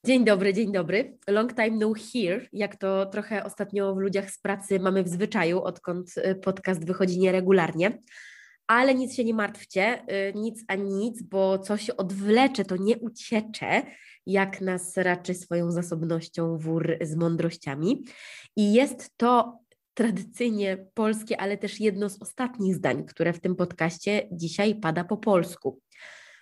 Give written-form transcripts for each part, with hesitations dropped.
Dzień dobry. Long time no here, jak to trochę ostatnio w Ludziach z Pracy mamy w zwyczaju, odkąd podcast wychodzi nieregularnie. Ale nic się nie martwcie, nic a nic, bo co się odwlecze, to nie uciecze, jak nas raczy swoją zasobnością wór z mądrościami. I jest to tradycyjnie polskie, ale też jedno z ostatnich zdań, które w tym podcaście dzisiaj pada po polsku.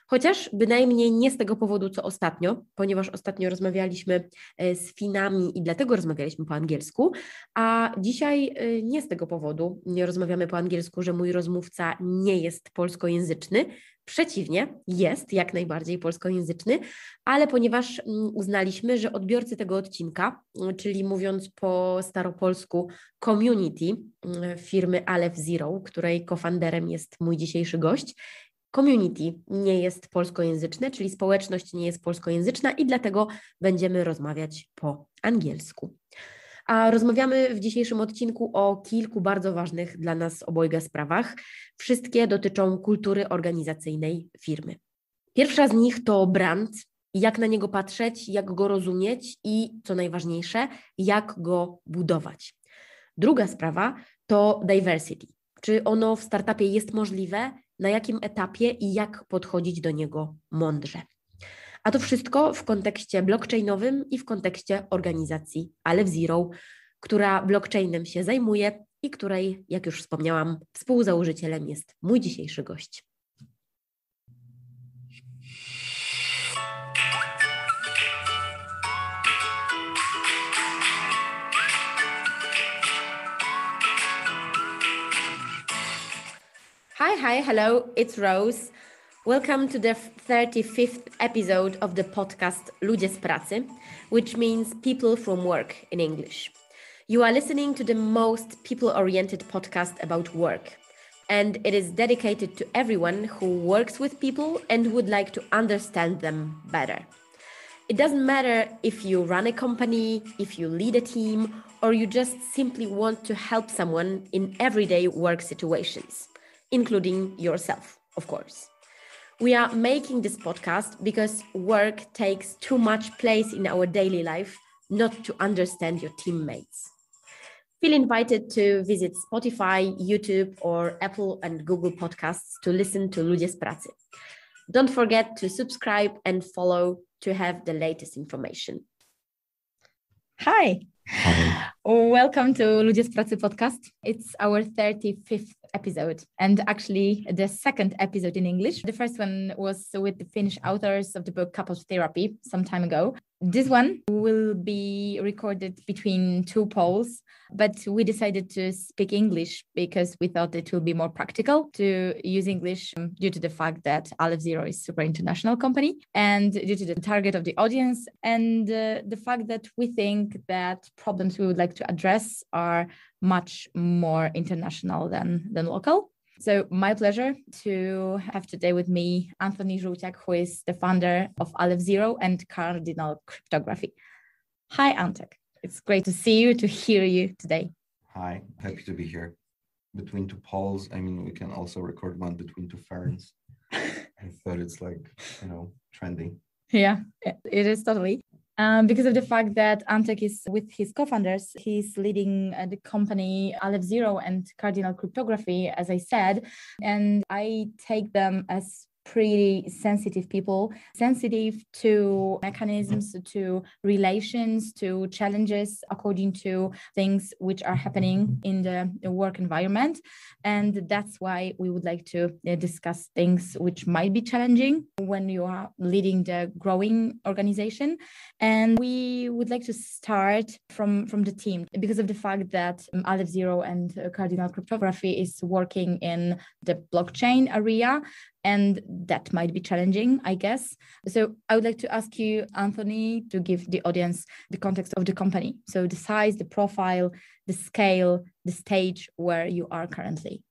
Chociaż bynajmniej nie z tego powodu, co ostatnio, ponieważ ostatnio rozmawialiśmy z Finami i dlatego rozmawialiśmy po angielsku, a dzisiaj nie z tego powodu nie rozmawiamy po angielsku, że mój rozmówca nie jest polskojęzyczny. Przeciwnie, jest jak najbardziej polskojęzyczny, ale ponieważ uznaliśmy, że odbiorcy tego odcinka, czyli mówiąc po staropolsku community firmy Aleph Zero, której cofounderem jest mój dzisiejszy gość, community nie jest polskojęzyczne, czyli społeczność nie jest polskojęzyczna i dlatego będziemy rozmawiać po angielsku. A rozmawiamy w dzisiejszym odcinku o kilku bardzo ważnych dla nas obojga sprawach. Wszystkie dotyczą kultury organizacyjnej firmy. Pierwsza z nich to brand, jak na niego patrzeć, jak go rozumieć i, co najważniejsze, jak go budować. Druga sprawa to diversity. Czy ono w startupie jest możliwe, na jakim etapie i jak podchodzić do niego mądrze. A to wszystko w kontekście blockchainowym i w kontekście organizacji Aleph Zero, która blockchainem się zajmuje i której, jak już wspomniałam, współzałożycielem jest mój dzisiejszy gość. Hi, hello, it's Rose. Welcome to the 35th episode of the podcast LUDZIE Z Pracy, which means people from work in English. You are listening to the most people-oriented podcast about work, and it is dedicated to everyone who works with people and would like to understand them better. It doesn't matter if you run a company, if you lead a team, or you just simply want to help someone in everyday work situations, including yourself, of course. We are making this podcast because work takes too much place in our daily life not to understand your teammates. Feel invited to visit Spotify, YouTube, or Apple and Google podcasts to listen to LUDZIE Z Pracy. Don't forget to subscribe and follow to have the latest information. Hi. Welcome to LUDZIE Z Pracy podcast. It's our 35th episode and actually the second episode in English. The first one was with the Finnish authors of the book Couples Therapy some time ago. This one will be recorded between two Poles, but we decided to speak English because we thought it will be more practical to use English due to the fact that Aleph Zero is a super international company and due to the target of the audience and the fact that we think that problems we would like to address are much more international than local. So my pleasure to have today with me Anthony Zolciak, who is the founder of Aleph Zero and Cardinal Cryptography. Hi, Antek. It's great to see you, to hear you today. Hi, happy to be here. Between two Pauls, I mean, we can also record one between two Ferns. I thought it's like, trendy. Yeah, it is totally. Because of the fact that Antek is with his co-founders, he's leading the company Aleph Zero and Cardinal Cryptography, as I said, and I take them as pretty sensitive people, sensitive to mechanisms, to relations, to challenges according to things which are happening in the work environment. And that's why we would like to discuss things which might be challenging when you are leading the growing organization. And we would like to start from the team because of the fact that Aleph Zero and Cardinal Cryptography is working in the blockchain area. And that might be challenging, I guess. So I would like to ask you, Anthony, to give the audience the context of the company. So the size, the profile, the scale, the stage where you are currently.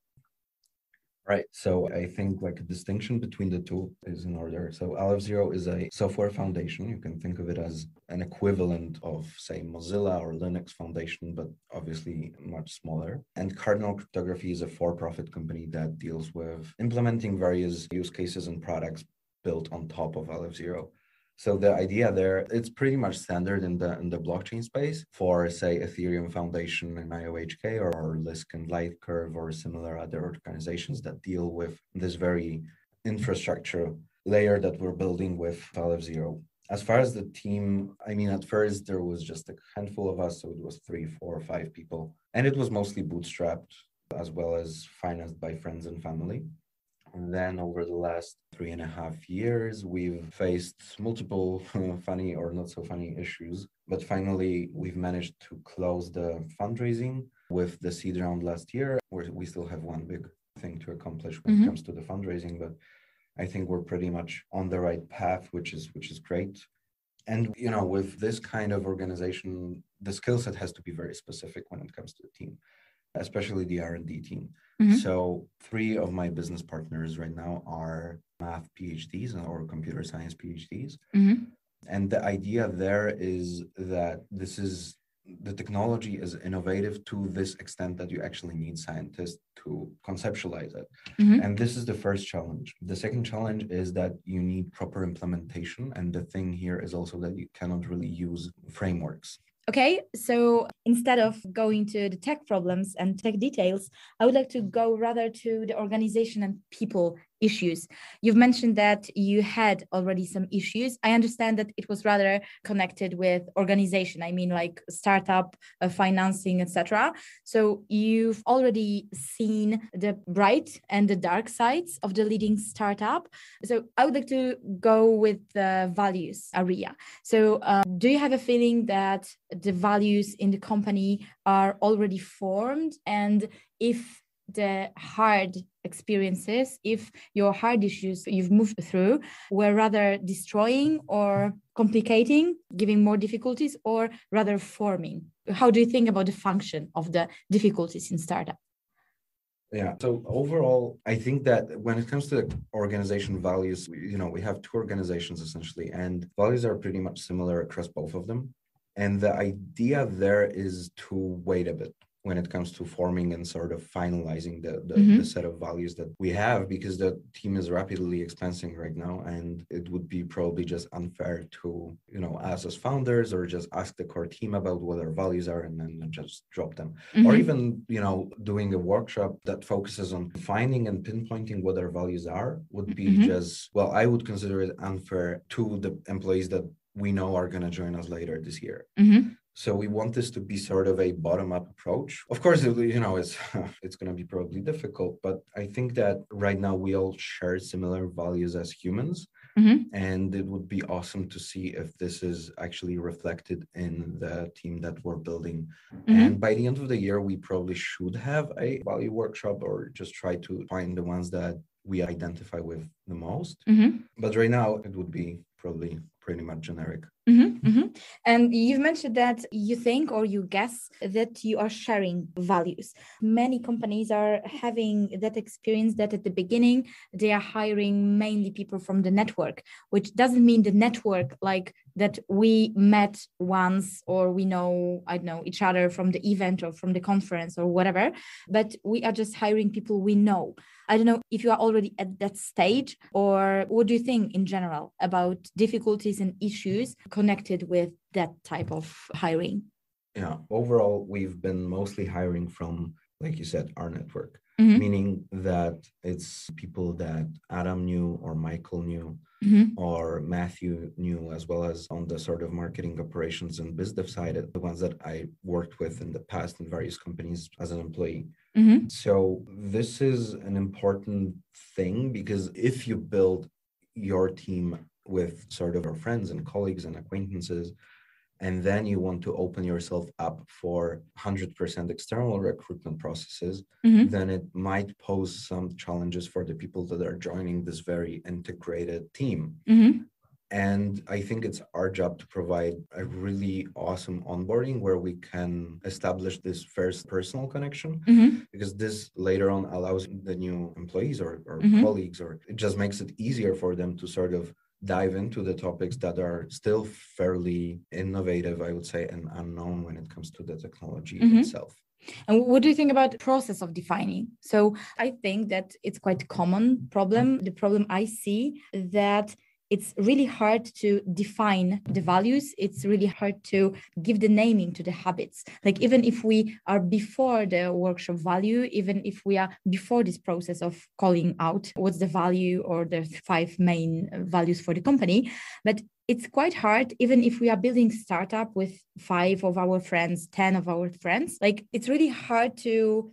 Right. So I think like a distinction between the two is in order. So Aleph Zero is a software foundation. You can think of it as an equivalent of, say, Mozilla or Linux Foundation, but obviously much smaller. And Cardinal Cryptography is a for-profit company that deals with implementing various use cases and products built on top of Aleph Zero. So the idea there, it's pretty much standard in the blockchain space for, say, Ethereum Foundation and IOHK or Lisk and Lightcurve or similar other organizations that deal with this very infrastructure layer that we're building with Aleph Zero. As far as the team, I mean, at first there was just a handful of us, so it was 3, 4, 5 people, and it was mostly bootstrapped as well as financed by friends and family. And then over the last 3.5 years, we've faced multiple funny or not so funny issues. But finally, we've managed to close the fundraising with the seed round last year, where we still have one big thing to accomplish when it comes to the fundraising. But I think we're pretty much on the right path, which is great. And, you know, with this kind of organization, the skill set has to be very specific when it comes to the team, especially the R&D team. So 3 of my business partners right now are math PhDs or computer science PhDs. And the idea there is that the technology is innovative to this extent that you actually need scientists to conceptualize it. And this is the first challenge. The second challenge is that you need proper implementation. And the thing here is also that you cannot really use frameworks. Okay, so instead of going to the tech problems and tech details, I would like to go rather to the organization and people issues. You've mentioned that you had already some issues. I understand that it was rather connected with organization. I mean, like startup, financing, etc. So you've already seen the bright and the dark sides of the leading startup. So I would like to go with the values area. So do you have a feeling that the values in the company are already formed? And if the hard experiences, if your hard issues you've moved through were rather destroying or complicating, giving more difficulties, or rather forming? How do you think about the function of the difficulties in startup? Yeah. So overall, I think that when it comes to the organization values, we have 2 organizations essentially, and values are pretty much similar across both of them. And the idea there is to wait a bit when it comes to forming and sort of finalizing the set of values that we have, because the team is rapidly expanding right now, and it would be probably just unfair to, us as founders or just ask the core team about what our values are and then just drop them. Or even, doing a workshop that focuses on finding and pinpointing what our values are would be I would consider it unfair to the employees that we know are going to join us later this year. So we want this to be sort of a bottom-up approach. Of course, it's going to be probably difficult, but I think that right now we all share similar values as humans. And it would be awesome to see if this is actually reflected in the team that we're building. And by the end of the year, we probably should have a value workshop or just try to find the ones that we identify with the most. But right now, it would be probably pretty much generic. And you've mentioned that you think or you guess that you are sharing values. Many companies are having that experience that at the beginning, they are hiring mainly people from the network, which doesn't mean the network like that we met once or we know, each other from the event or from the conference or whatever, but we are just hiring people we know. I don't know if you are already at that stage, or what do you think in general about difficulties and issues connected with that type of hiring? Yeah, overall, we've been mostly hiring from, like you said, our network, meaning that it's people that Adam knew or Michael knew or Matthew knew, as well as on the sort of marketing operations and biz dev side, the ones that I worked with in the past in various companies as an employee. So this is an important thing, because if you build your team with sort of our friends and colleagues and acquaintances, and then you want to open yourself up for 100% external recruitment processes, then it might pose some challenges for the people that are joining this very integrated team. And I think it's our job to provide a really awesome onboarding where we can establish this first personal connection, because this later on allows the new employees or colleagues, or it just makes it easier for them to sort of dive into the topics that are still fairly innovative, I would say, and unknown when it comes to the technology itself. And what do you think about the process of defining? So I think that it's quite a common problem. The problem I see that it's really hard to define the values. It's really hard to give the naming to the habits. Like even if we are before the workshop value, even if we are before this process of calling out what's the value or the 5 main values for the company, but it's quite hard, even if we are building startup with 5 of our friends, 10 of our friends, like it's really hard to,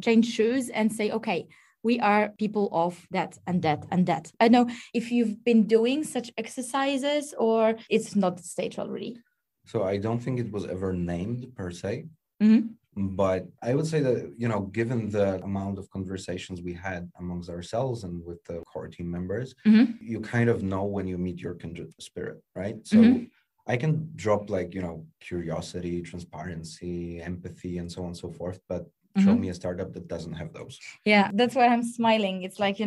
change shoes and say, okay, we are people of that and that and that. I know if you've been doing such exercises or it's not the stage already. So I don't think it was ever named per se. Mm-hmm. But I would say that, given the amount of conversations we had amongst ourselves and with the core team members, mm-hmm. you kind of know when you meet your kindred spirit, right? So I can drop curiosity, transparency, empathy, and so on and so forth. But show me a startup that doesn't have those. Yeah, that's why I'm smiling. It's like,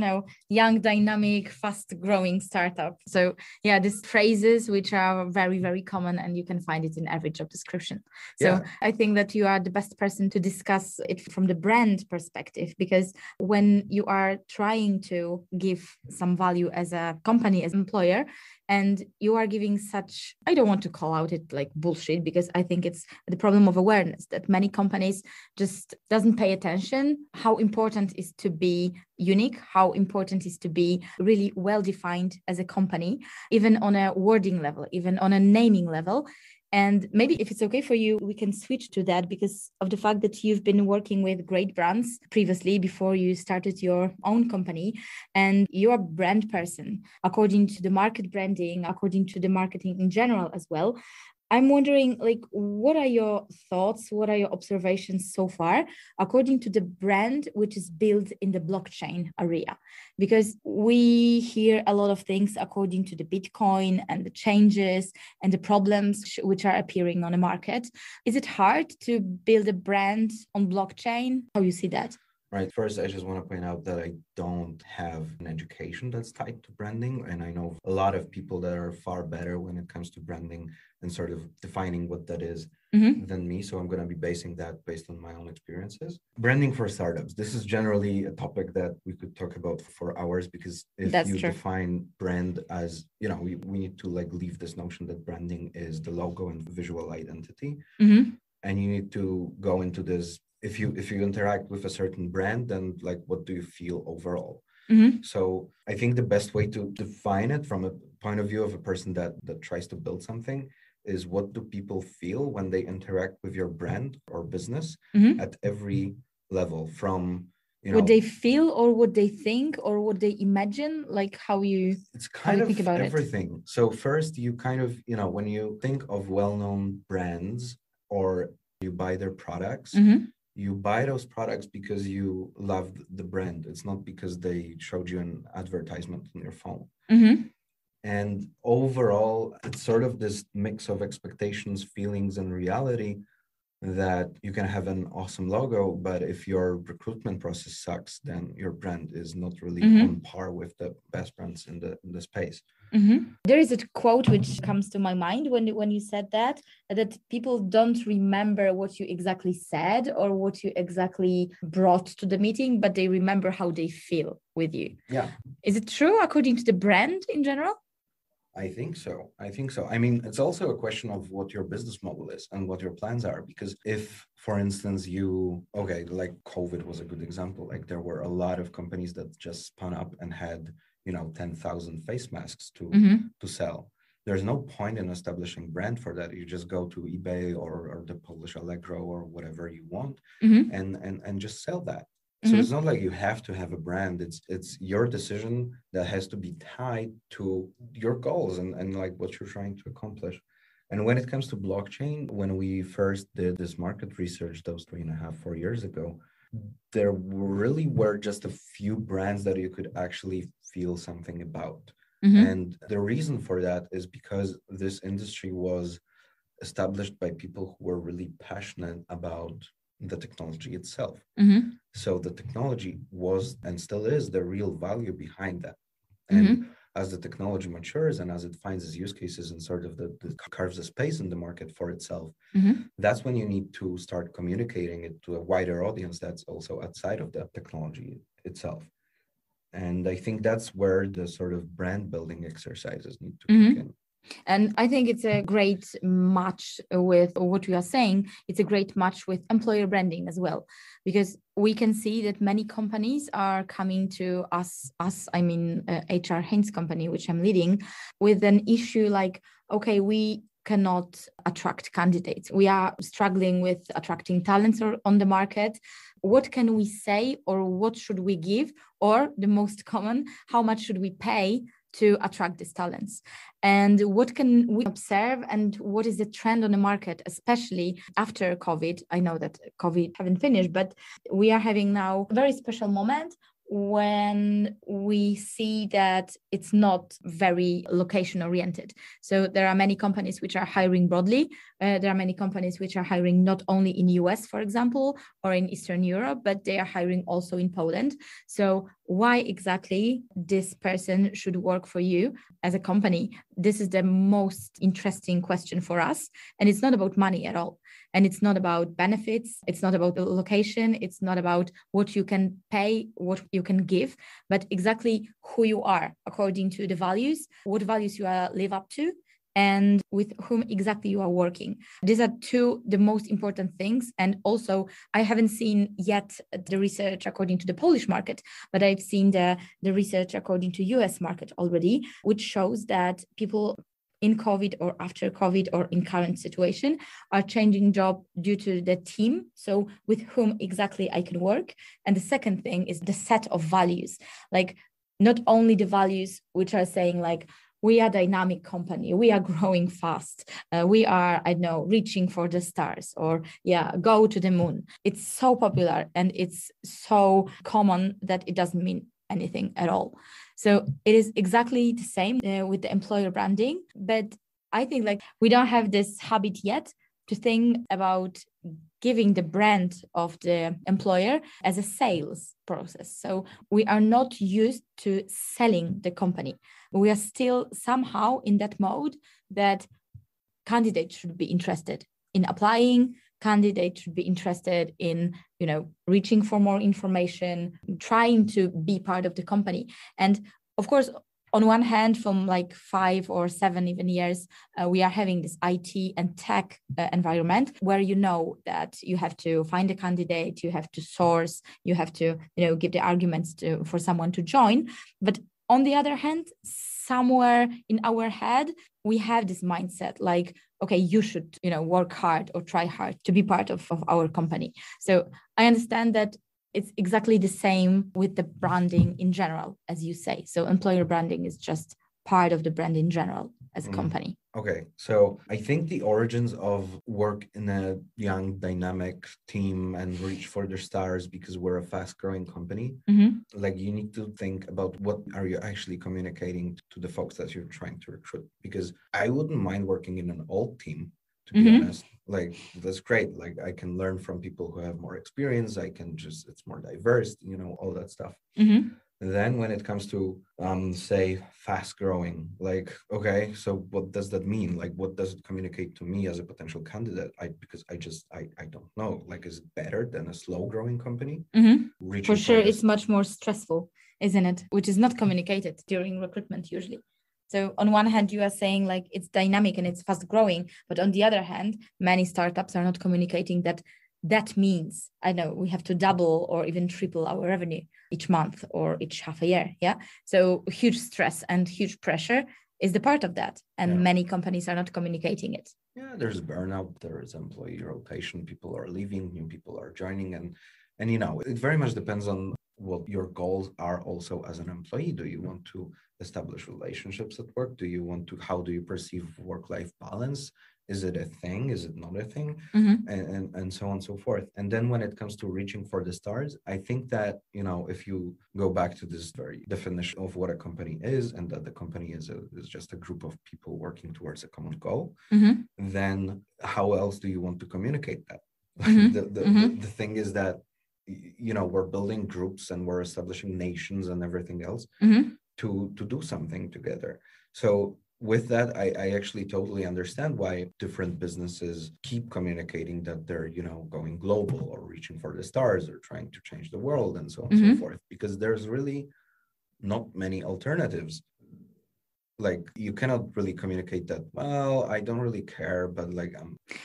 young, dynamic, fast growing startup. So yeah, these phrases, which are very, very common, and you can find it in every job description. So I think that you are the best person to discuss it from the brand perspective, because when you are trying to give some value as a company, as an employer, and you are giving such, I don't want to call out it like bullshit, because I think it's the problem of awareness that many companies just doesn't pay attention how important is to be unique, how important is to be really well defined as a company, even on a wording level, even on a naming level. And maybe if it's okay for you, we can switch to that because of the fact that you've been working with great brands previously before you started your own company, and you're a brand person according to the market branding, according to the marketing in general as well. I'm wondering, what are your thoughts? What are your observations so far, according to the brand which is built in the blockchain area? Because we hear a lot of things according to the Bitcoin and the changes and the problems which are appearing on the market. Is it hard to build a brand on blockchain? How you see that? Right. First, I just want to point out that I don't have an education that's tied to branding. And I know a lot of people that are far better when it comes to branding and sort of defining what that is than me. So I'm going to be basing that based on my own experiences. Branding for startups. This is generally a topic that we could talk about for hours, because if That's you true. define brand as, we need to leave this notion that branding is the logo and visual identity. And you need to go into this. If you interact with a certain brand, then what do you feel overall? So I think the best way to define it from a point of view of a person that tries to build something is, what do people feel when they interact with your brand or business at every level, from what they feel or what they think or what they imagine, it's kind of think about everything. So first, you kind of, when you think of well-known brands or you buy their products, you buy those products because you love the brand. It's not because they showed you an advertisement on your phone. And overall, it's sort of this mix of expectations, feelings, and reality, that you can have an awesome logo, but if your recruitment process sucks, then your brand is not really on par with the best brands in the space. There is a quote which comes to my mind when you said that people don't remember what you exactly said or what you exactly brought to the meeting, but they remember how they feel with you. Yeah. Is it true according to the brand in general? I think so. I mean, it's also a question of what your business model is and what your plans are. Because if, for instance, COVID was a good example. There were a lot of companies that just spun up and had 10,000 face masks to sell. There's no point in establishing brand for that. You just go to eBay or the Polish Allegro or whatever you want and just sell that. So it's not like you have to have a brand. It's your decision that has to be tied to your goals and what you're trying to accomplish. And when it comes to blockchain, when we first did this market research, those 4 years ago, there really were just a few brands that you could actually feel something about. And the reason for that is because this industry was established by people who were really passionate about the technology itself. So the technology was and still is the real value behind that. And as the technology matures and as it finds its use cases and sort of the carves a space in the market for itself, that's when you need to start communicating it to a wider audience that's also outside of the technology itself. And I think that's where the sort of brand building exercises need to kick in. And I think it's a great match with what we are saying. It's a great match with employer branding as well, because we can see that many companies are coming to us, I mean, HR Haynes company, which I'm leading, with an issue like, okay, we cannot attract candidates. We are struggling with attracting talents on the market. What can we say, or what should we give? Or the most common, how much should we pay to attract these talents? And what can we observe, and what is the trend on the market, especially after COVID? I know that COVID haven't finished, but we are having now a very special moment when we see that it's not very location oriented. So there are many companies which are hiring broadly. There are many companies which are hiring not only in US, for example, or in Eastern Europe, but they are hiring also in Poland. So why exactly this person should work for you as a company? This is the most interesting question for us. And it's not about money at all. And it's not about benefits. It's not about the location. It's not about what you can pay, what you can give, but exactly who you are according to the values, what values you live up to, and with whom exactly you are working. These are the most important things. And also, I haven't seen yet the research according to the Polish market, but I've seen the research according to US market already, which shows that people in COVID or after COVID or in current situation are changing job due to the team. So with whom exactly I can work. And the second thing is the set of values, like not only the values which are saying like, we are a dynamic company, we are growing fast, we are, I don't know, reaching for the stars, or go to the moon. It's so popular and it's so common that it doesn't mean anything at all. So it is exactly the same with the employer branding, but I think like we don't have this habit yet to think about giving the brand of the employer as a sales process. So we are not used to selling the company. We are still somehow in that mode that candidates should be interested in applying, candidates should be interested in, reaching for more information, trying to be part of the company. And of course, on one hand, from like 5 or 7 even years, we are having this IT and tech environment where you know that you have to find a candidate, you have to source, you have to, give the arguments for someone to join. But on the other hand, somewhere in our head, we have this mindset like, okay, you should, work hard or try hard to be part of our company. So I understand that it's exactly the same with the branding in general, as you say. So employer branding is just part of the brand in general as a company. Okay, so I think the origins of work in a young, dynamic team and reach for the stars because we're a fast-growing company, like you need to think about what are you actually communicating to the folks that you're trying to recruit. Because I wouldn't mind working in an old team, to be honest. Like, that's great. Like, I can learn from people who have more experience. I can it's more diverse, all that stuff. Then when it comes to, say, fast growing, like, okay, so what does that mean? Like, what does it communicate to me as a potential candidate? Because I don't know. Like, is it better than a slow growing company? For sure, it's much more stressful, isn't it? Which is not communicated during recruitment usually. So on one hand, you are saying like it's dynamic and it's fast growing, but on the other hand, many startups are not communicating that means, I know, we have to double or even triple our revenue each month or each half a year. Yeah. So huge stress and huge pressure is the part of that. And many companies are not communicating it. Yeah, there's burnout, there is employee rotation, people are leaving, new people are joining. And it very much depends on what your goals are also as an employee. Do you want to establish relationships at work? How do you perceive work-life balance? Is it a thing? Is it not a thing? And so on and so forth. And then when it comes to reaching for the stars, I think that, if you go back to this very definition of what a company is, and that the company is just a group of people working towards a common goal, then how else do you want to communicate that? The thing is that, we're building groups and we're establishing nations and everything else to do something together. So with that, I actually totally understand why different businesses keep communicating that they're, going global or reaching for the stars or trying to change the world and so on and so forth, because there's really not many alternatives. Like you cannot really communicate that, well, I don't really care, but like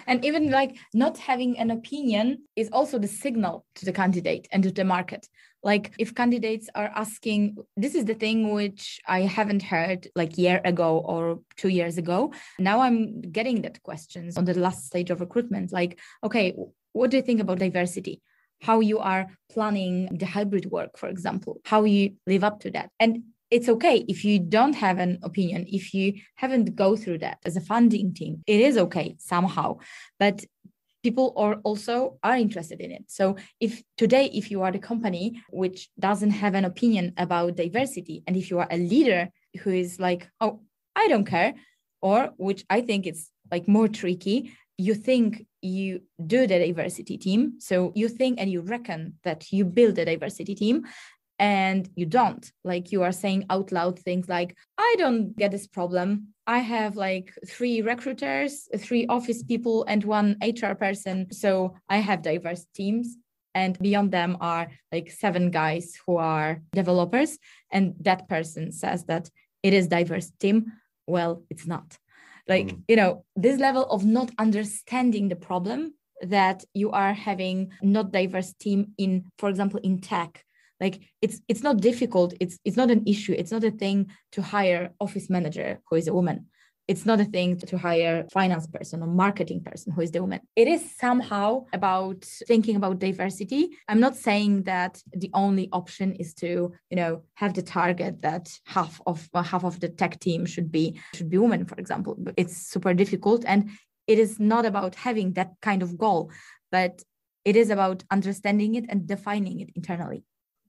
and even like not having an opinion is also the signal to the candidate and to the market. Like if candidates are asking, this is the thing which I haven't heard like year ago or 2 years ago. Now I'm getting that questions on the last stage of recruitment. Like, okay, what do you think about diversity? How you are planning the hybrid work, for example, how you live up to that. And it's okay if you don't have an opinion, if you haven't go through that as a funding team, it is okay somehow. But people are also interested in it. So if today, if you are the company which doesn't have an opinion about diversity, and if you are a leader who is like, oh, I don't care, or which I think it's like more tricky, you think you do the diversity team. So you think and you reckon that you build a diversity team, and you don't. Like you are saying out loud things like, I don't get this problem. I have like 3 recruiters, 3 office people, and 1 HR person. So I have diverse teams. And beyond them are like 7 guys who are developers. And that person says that it is diverse team. Well, it's not. Like, this level of not understanding the problem that you are having not diverse team in, for example, in tech. Like it's not difficult. It's not an issue. It's not a thing to hire office manager who is a woman. It's not a thing to hire finance person or marketing person who is the woman. It is somehow about thinking about diversity. I'm not saying that the only option is to, have the target that half of the tech team should be women, for example. But it's super difficult, and it is not about having that kind of goal, but it is about understanding it and defining it internally,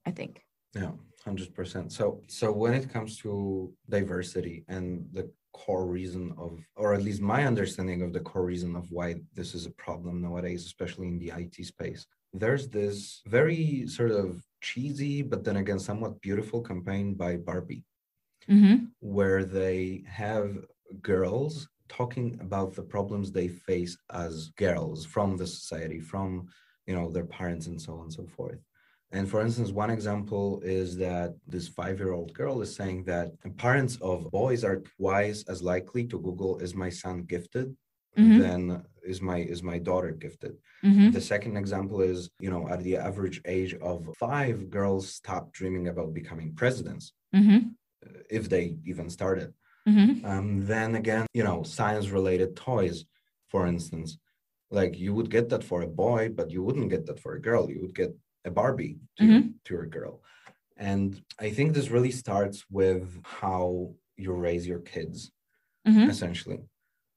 I think. Yeah, 100%. So when it comes to diversity and the core reason of, or at least my understanding of the core reason of why this is a problem nowadays, especially in the IT space, there's this very sort of cheesy, but then again, somewhat beautiful campaign by Barbie, where they have girls talking about the problems they face as girls from the society, from, their parents and so on and so forth. And for instance, one example is that this 5-year-old girl is saying that parents of boys are twice as likely to Google, is my son gifted, than is my daughter gifted. The second example is, at the average age of 5, girls stop dreaming about becoming presidents, if they even started. Then again, science-related toys, for instance, like you would get that for a boy, but you wouldn't get that for a girl. You would get a Barbie to your girl. And I think this really starts with how you raise your kids, essentially.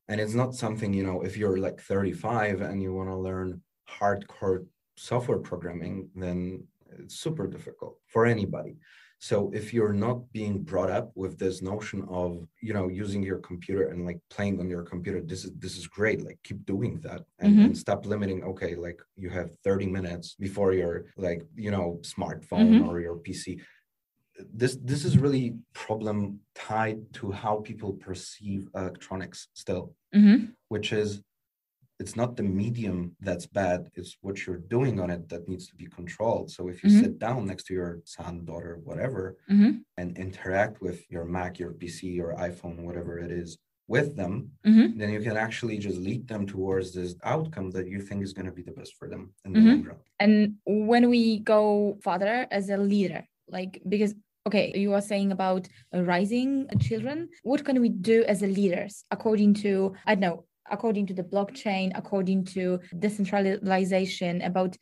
And it's not something, if you're like 35 and you want to learn hardcore software programming, then it's super difficult for anybody. So if you're not being brought up with this notion of, using your computer and like playing on your computer, this is great. Like keep doing that and stop limiting. Okay, like you have 30 minutes before your like, smartphone or your PC. This is really problem tied to how people perceive electronics still, which is, it's not the medium that's bad, it's what you're doing on it that needs to be controlled. So if you sit down next to your son, daughter, whatever, and interact with your Mac, your PC, your iPhone, whatever it is, with them, then you can actually just lead them towards this outcome that you think is going to be the best for them in the long run. And when we go further as a leader, like, because okay, you are saying about rising children, what can we do as a leaders according to, I don't know, according to the blockchain, according to decentralization, about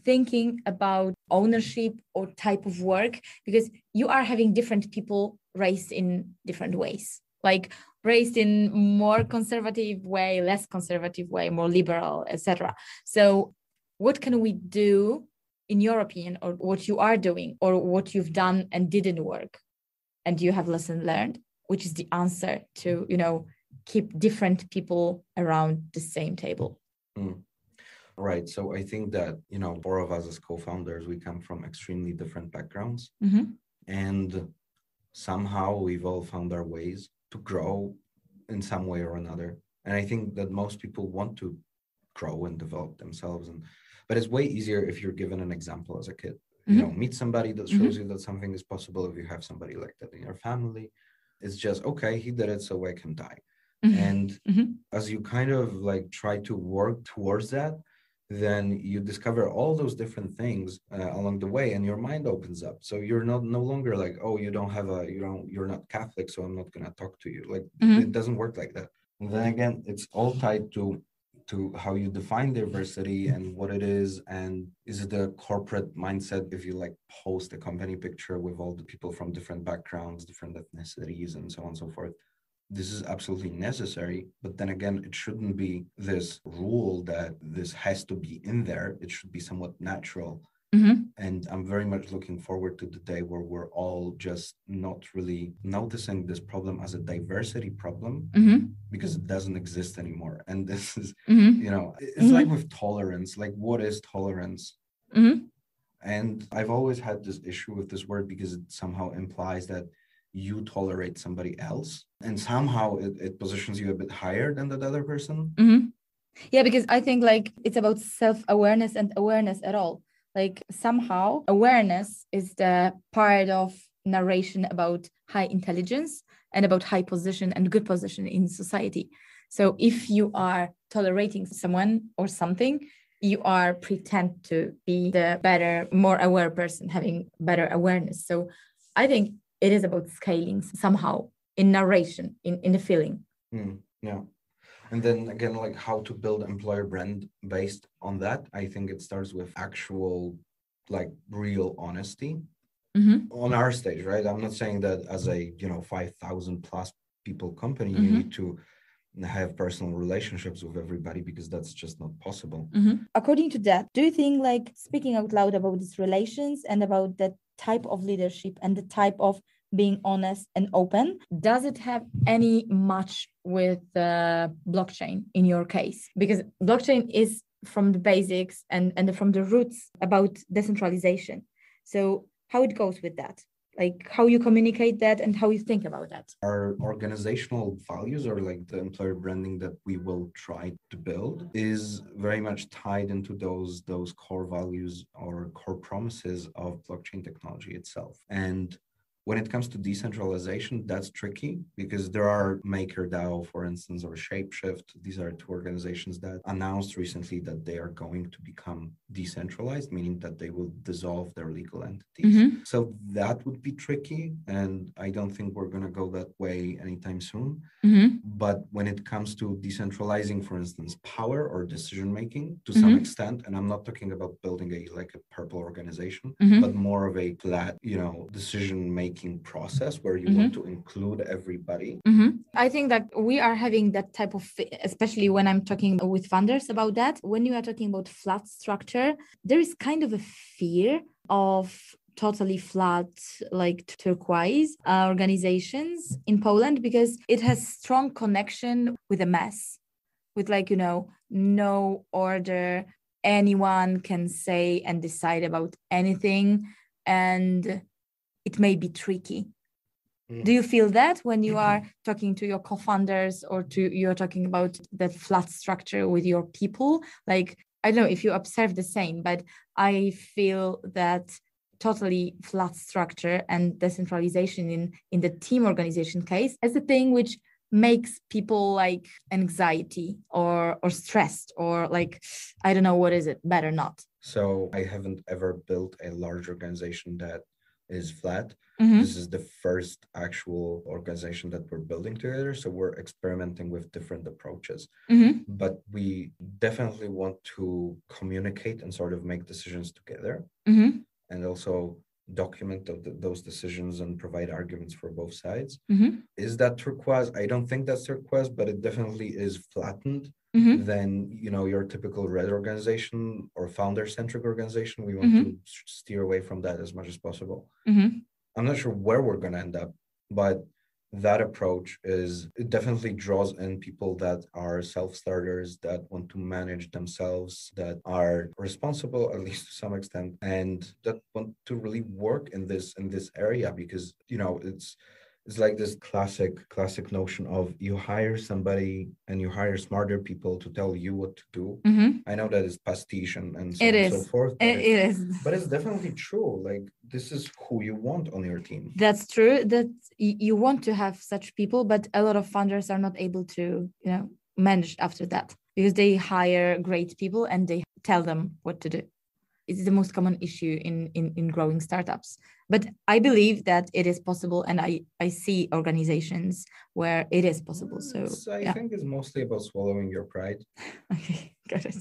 thinking about ownership or type of work, because you are having different people raised in different ways, like raised in more conservative way, less conservative way, more liberal, etc. So what can we do, in your opinion, or what you are doing, or what you've done and didn't work, and you have lesson learned, which is the answer to, keep different people around the same table? Right. So I think that, 4 of us as co-founders, we come from extremely different backgrounds. And somehow we've all found our ways to grow in some way or another. And I think that most people want to grow and develop themselves. But it's way easier if you're given an example as a kid. meet somebody that shows you that something is possible. If you have somebody like that in your family, it's just, okay, he did it, so I can die. And as you kind of like try to work towards that, then you discover all those different things along the way, and your mind opens up. So you're no longer like, oh, you're not Catholic, so I'm not gonna talk to you. Like it doesn't work like that. And then again, it's all tied to how you define diversity and what it is, and is it a corporate mindset if you like post a company picture with all the people from different backgrounds, different ethnicities, and so on and so forth. This is absolutely necessary, but then again, it shouldn't be this rule that this has to be in there. It should be somewhat natural. And I'm very much looking forward to the day where we're all just not really noticing this problem as a diversity problem because it doesn't exist anymore. And this is, it's like with tolerance, like what is tolerance? And I've always had this issue with this word because it somehow implies that you tolerate somebody else, and somehow it positions you a bit higher than that other person. Yeah, because I think like it's about self-awareness and awareness at all. Like somehow awareness is the part of narration about high intelligence and about high position and good position in society. So if you are tolerating someone or something, you are pretend to be the better, more aware person, having better awareness. So I think it is about scaling somehow in narration, in the feeling. Yeah. And then again, like how to build employer brand based on that. I think it starts with actual, like real honesty on our stage, right? I'm not saying that as a, 5,000 plus people company, you need to have personal relationships with everybody because that's just not possible. According to that, do you think like speaking out loud about these relations and about that type of leadership and the type of being honest and open, does it have any much with blockchain in your case? Because blockchain is from the basics and from the roots about decentralization. So how it goes with that? Like how you communicate that and how you think about that? Our organizational values, or like the employer branding that we will try to build, is very much tied into those core values or core promises of blockchain technology itself. And when it comes to decentralization, that's tricky because there are MakerDAO, for instance, or Shapeshift. These are two organizations that announced recently that they are going to become decentralized, meaning that they will dissolve their legal entities. So that would be tricky. And I don't think we're going to go that way anytime soon. But when it comes to decentralizing, for instance, power or decision-making to some extent, and I'm not talking about building a purple organization, but more of a flat, decision-making process where you want to include everybody. I think that we are having that type of, especially when I'm talking with funders about that, when you are talking about flat structure, there is kind of a fear of totally flat, like turquoise organizations in Poland, because it has strong connection with a mess, with no order. Anyone can say and decide about anything, and it may be tricky. Do you feel that when you are talking to your co-founders or you're talking about that flat structure with your people? Like, I don't know if you observe the same, but I feel that totally flat structure and decentralization in the team organization case as a thing which makes people like anxiety or stressed or like, I don't know, what is it, better not. So I haven't ever built a large organization that is flat. This is the first actual organization that we're building together. So we're experimenting with different approaches. But we definitely want to communicate and sort of make decisions together. And also document those decisions and provide arguments for both sides. Is that turquoise? I don't think that's turquoise, but it definitely is flattened than your typical red organization or founder-centric organization. We want to steer away from that as much as possible. I'm not sure where we're going to end up, but that approach it definitely draws in people that are self-starters, that want to manage themselves, that are responsible, at least to some extent, and that want to really work in this area because, it's It's like this classic notion of you hire somebody and you hire smarter people to tell you what to do. I know that is pastiche and so It on and so is. forth, It is. but it's definitely true. Like this is who you want on your team. That's true. That you want to have such people, but a lot of founders are not able to, manage after that because they hire great people and they tell them what to do. It's the most common issue in growing startups. But I believe that it is possible, and I see organizations where it is possible. So I think it's mostly about swallowing your pride. Okay, got it.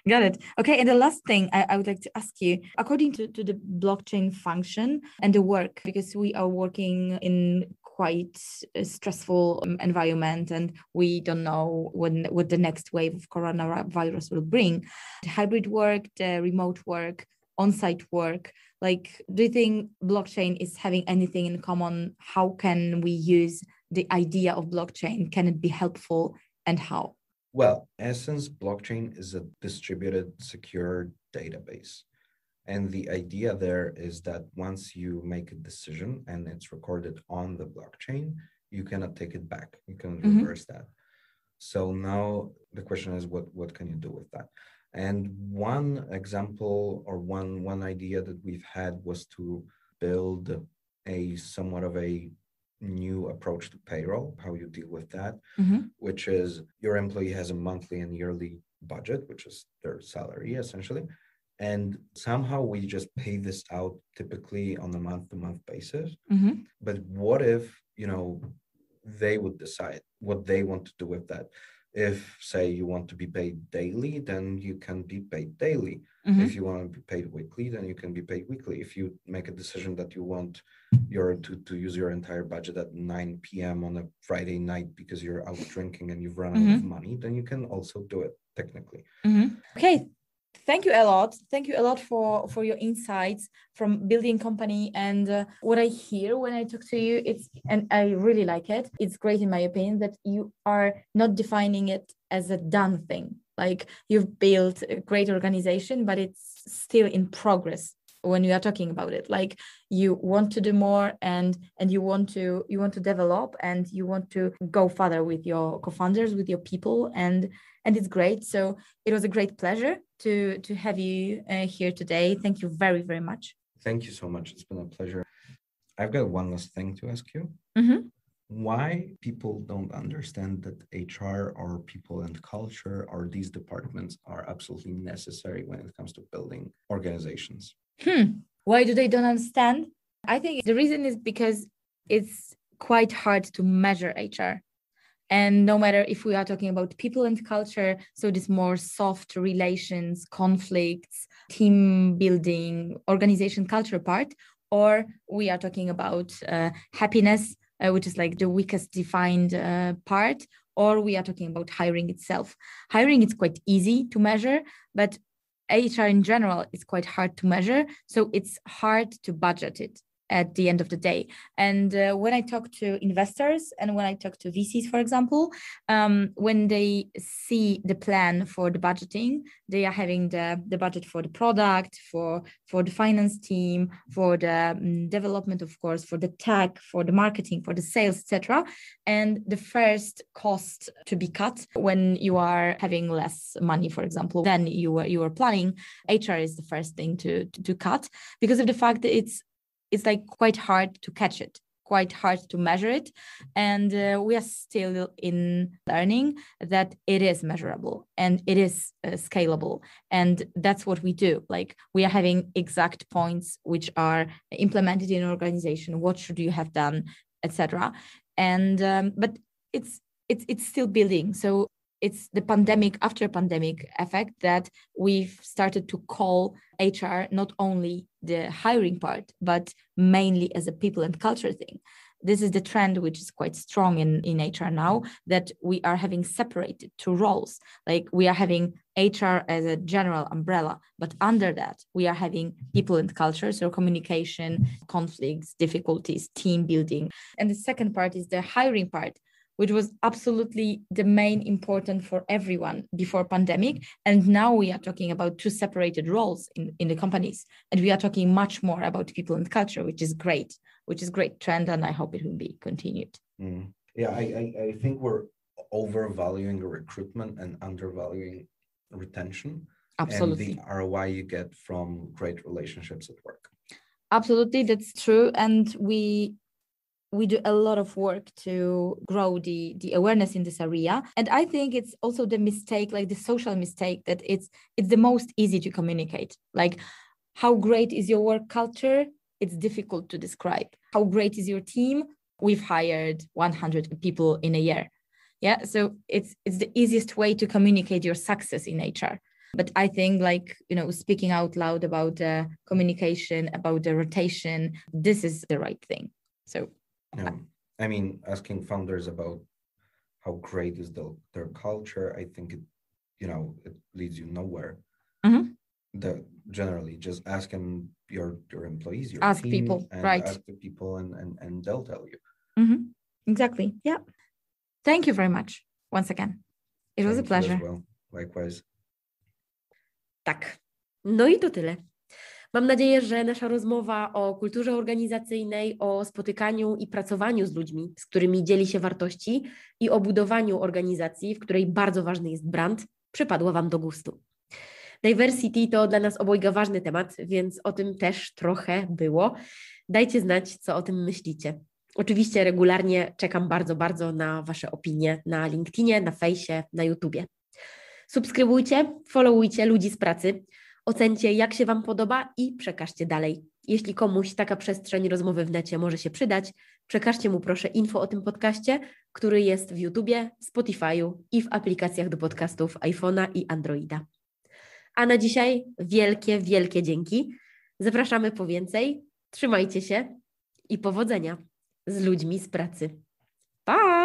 Got it. Okay, and the last thing I would like to ask you, according to the blockchain function and the work, because we are working in quite a stressful environment and we don't know what the next wave of coronavirus will bring. The hybrid work, the remote work, on-site work, like, do you think blockchain is having anything in common? How can we use the idea of blockchain? Can it be helpful and how? Well, in essence, blockchain is a distributed, secure database. And the idea there is that once you make a decision and it's recorded on the blockchain, you cannot take it back. You can reverse that. So now the question is, what can you do with that? And one example or one idea that we've had was to build a somewhat of a new approach to payroll, how you deal with that, which is your employee has a monthly and yearly budget, which is their salary essentially. And somehow we just pay this out typically on a month-to-month basis. But what if, they would decide what they want to do with that? If, say, you want to be paid daily, then you can be paid daily. If you want to be paid weekly, then you can be paid weekly. If you make a decision that you want to use your entire budget at 9 p.m. on a Friday night because you're out drinking and you've run out of money, then you can also do it technically. Okay. Thank you a lot. Thank you a lot for your insights from building company. And what I hear when I talk to you, and I really like it. It's great in my opinion that you are not defining it as a done thing. Like, you've built a great organization, but it's still in progress when you are talking about it. Like, you want to do more and you want to develop and you want to go further with your co-founders, with your people, and it's great. So it was a great pleasure to have you here today. Thank you very, very much. Thank you so much. It's been a pleasure. I've got one last thing to ask you. Why people don't understand that HR or people and culture or these departments are absolutely necessary when it comes to building organizations? Why do they don't understand? I think the reason is because it's quite hard to measure HR. And no matter if we are talking about people and culture, so this more soft relations, conflicts, team building, organization culture part, or we are talking about happiness, which is like the weakest defined part, or we are talking about hiring itself. Hiring is quite easy to measure, but HR in general is quite hard to measure. So it's hard to budget it at the end of the day. And when I talk to investors and when I talk to VCs, for example, when they see the plan for the budgeting, they are having the budget for the product, for the finance team, for the development, of course, for the tech, for the marketing, for the sales, etc. And the first cost to be cut when you are having less money, for example, than you were planning, HR is the first thing to cut, because of the fact that it's like quite hard to catch it, quite hard to measure it. And we are still in learning that it is measurable and it is scalable. And that's what we do. Like, we are having exact points which are implemented in an organization. What should you have done, etc. And but it's still building. So it's the pandemic, after pandemic effect, that we've started to call HR not only the hiring part, but mainly as a people and culture thing. This is the trend which is quite strong in HR now, that we are having separated two roles. Like, we are having HR as a general umbrella, but under that, we are having people and culture, so communication, conflicts, difficulties, team building. And the second part is the hiring part, which was absolutely the main important for everyone before pandemic. And now we are talking about two separated roles in the companies. And we are talking much more about people and culture, which is great trend. And I hope it will be continued. Yeah, I think we're overvaluing recruitment and undervaluing retention. Absolutely. And the ROI you get from great relationships at work. Absolutely, that's true. And we do a lot of work to grow the awareness in this area. And I think it's also the mistake, like the social mistake, that it's the most easy to communicate. Like, how great is your work culture? It's difficult to describe. How great is your team? We've hired 100 people in a year. Yeah, so it's the easiest way to communicate your success in HR. But I think, like, speaking out loud about the communication, about the rotation, this is the right thing. So, yeah. I mean, asking founders about how great is their culture, I think it leads you nowhere. Generally, just ask them your employees, your ask team, people, and right? Ask the people, and they'll tell you. Exactly. Yeah. Thank you very much once again. It was a pleasure. As well. Likewise. Tak. No i to tyle. Mam nadzieję, że nasza rozmowa o kulturze organizacyjnej, o spotykaniu i pracowaniu z ludźmi, z którymi dzieli się wartości, i o budowaniu organizacji, w której bardzo ważny jest brand, przypadła Wam do gustu. Diversity to dla nas obojga ważny temat, więc o tym też trochę było. Dajcie znać, co o tym myślicie. Oczywiście regularnie czekam bardzo, bardzo na Wasze opinie na LinkedInie, na Fejsie, na YouTubie. Subskrybujcie, followujcie Ludzi z Pracy, ocencie, jak się Wam podoba i przekażcie dalej. Jeśli komuś taka przestrzeń rozmowy w necie może się przydać, przekażcie mu proszę info o tym podcaście, który jest w YouTubie, Spotify'u i w aplikacjach do podcastów iPhone'a i Androida. A na dzisiaj wielkie, wielkie dzięki. Zapraszamy po więcej. Trzymajcie się i powodzenia z ludźmi z pracy. Pa!